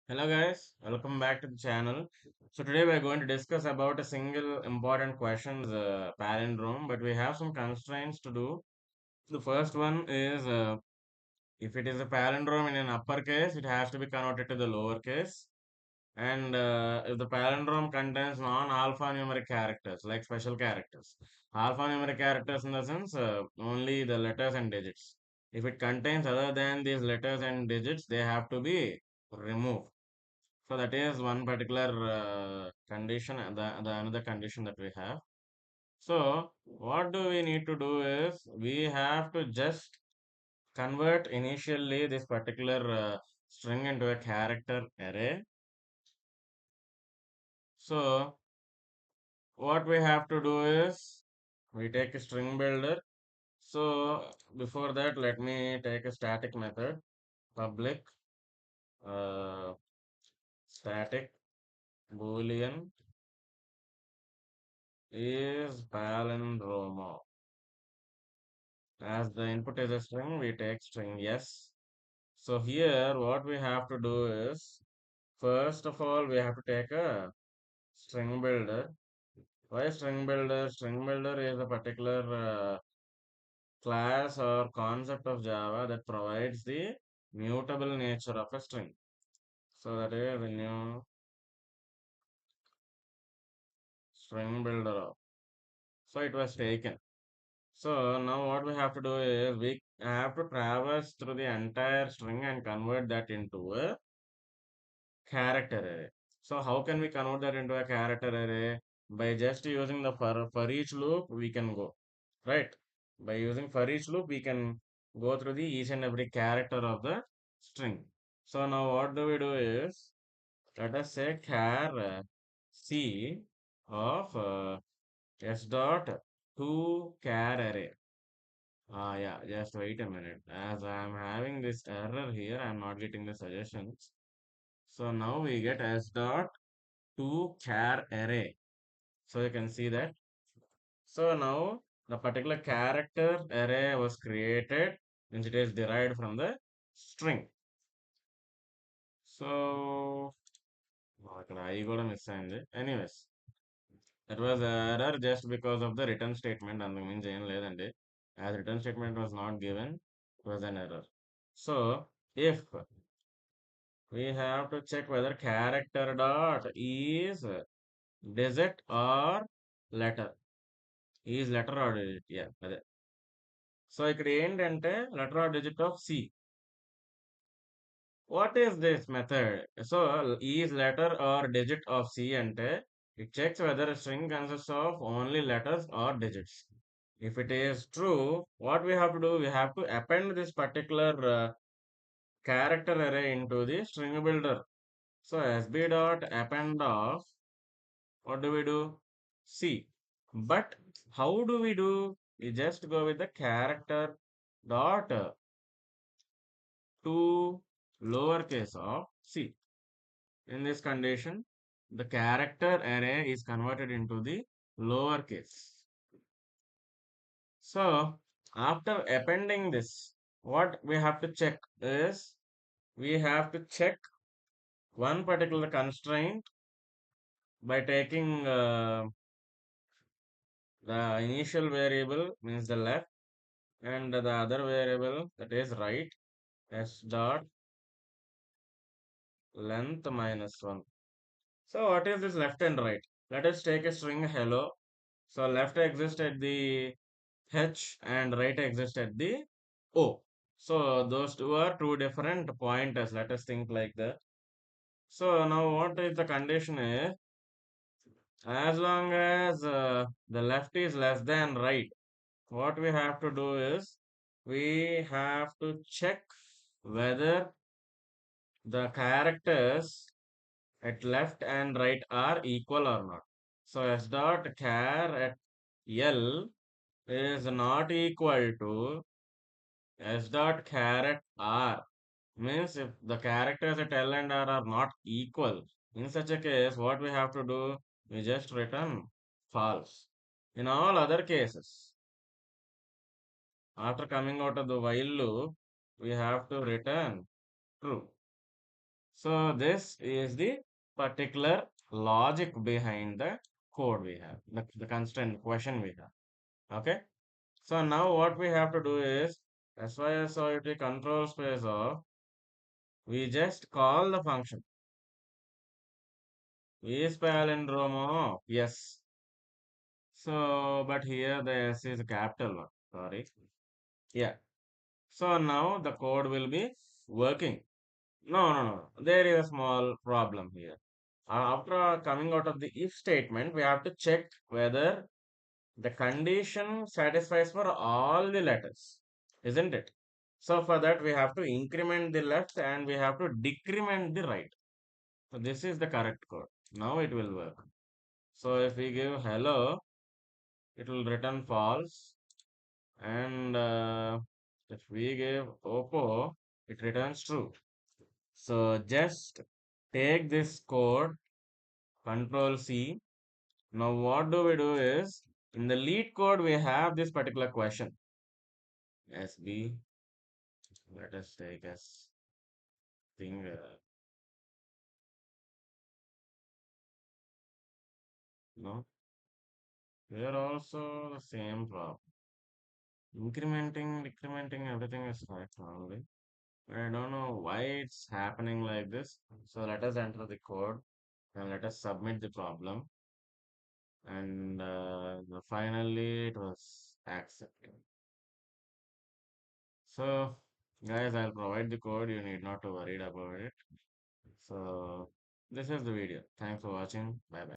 Hello guys, welcome back to the channel. So today we're going to discuss about a single important question, the palindrome, but we have some constraints to do. The first one is if it is a palindrome in an uppercase, it has to be converted to the lowercase. And if the palindrome contains non-alphanumeric characters, like special characters, alphanumeric characters in the sense only the letters and digits. If it contains other than these letters and digits, they have to be removed. So that is one particular condition, and the another condition that we have. So what do we need to do is we have to just convert initially this particular string into a character array. So what we have to do is we take a string builder. So before that, let me take a static method, public uh, static boolean is palindrome. As the input is a string, we take string yes. So here what we have to do is, first of all, we have to take a string builder. Why string builder? String builder is a particular class or concept of Java that provides the mutable nature of a string. So that is the new string builder. So it was taken. So now what we have to do is we have to traverse through the entire string and convert that into a character array. So how can we convert that into a character array? By just using the for each loop, we can go, right? By using for each loop, we can go through the each and every character of the string. So now what do we do is, let us say char c of s dot to char array. Yeah, just wait a minute. As I am having this error here, I am not getting the suggestions. So now we get s dot to char array. So you can see that. So now the particular character array was created since it is derived from the string. So అక్కడ I కూడా miss అయింది. Anyways, that was error just because of the return statement. అందుకు మించి ఏం లేదండి. As return statement was not given, it was an error. So if we have to check whether character dot is digit or letter. Is letter or digit? Yeah, అదే. So ఇక్కడ ఏంటంటే letter or digit of C. What is this method? So is letter or digit of C అంటే it checks whether a string consists of only letters or digits. If it is true, what we have to do, we have to append this particular character array into the string builder. So sb dot append of, what do we do? C. But how do we do? We just go with the character dot to lowercase of C. In this condition, the character array is converted into the lowercase. So after appending this, what we have to check is we have to check one particular constraint by taking the initial variable means the left and the other variable that is right s dot length minus 1. So what is this left and right? Let us take a string hello. So left exists at the h and right exists at the o. So those two are two different pointers. Let us think like that. So now what is the condition is, as long as the left is less than right, what we have to do is we have to check whether the characters at left and right are equal or not. So s dot char at L is not equal to s dot char at R. Means if the characters at L and R are not equal, in such a case, what we have to do, we just return false. In all other cases, after coming out of the while loop, we have to return true. So this is the particular logic behind the code we have, the constant question we have. Okay. So now what we have to do is, as far as it control space of, we just call the function. Is palindromo? Yes. So, but here the S is a capital one. Sorry. Yeah. So now the code will be working. No, no, no. There is a small problem here. After coming out of the if statement, we have to check whether the condition satisfies for all the letters, isn't it? So for that, we have to increment the left and we have to decrement the right. So this is the correct code. Now it will work. So if we give hello, it will return false. And if we give Oppo, it returns true. So just take this code, Control C. Now what do we do is, in the lead code, we have this particular question. SB, let us take as thing, no, here also the same problem. Incrementing, decrementing, everything is right only. I don't know why it's happening like this. So let us enter the code and let us submit the problem. And finally, it was accepted. So, guys, I'll provide the code. You need not to worry about it. So, this is the video. Thanks for watching. Bye bye.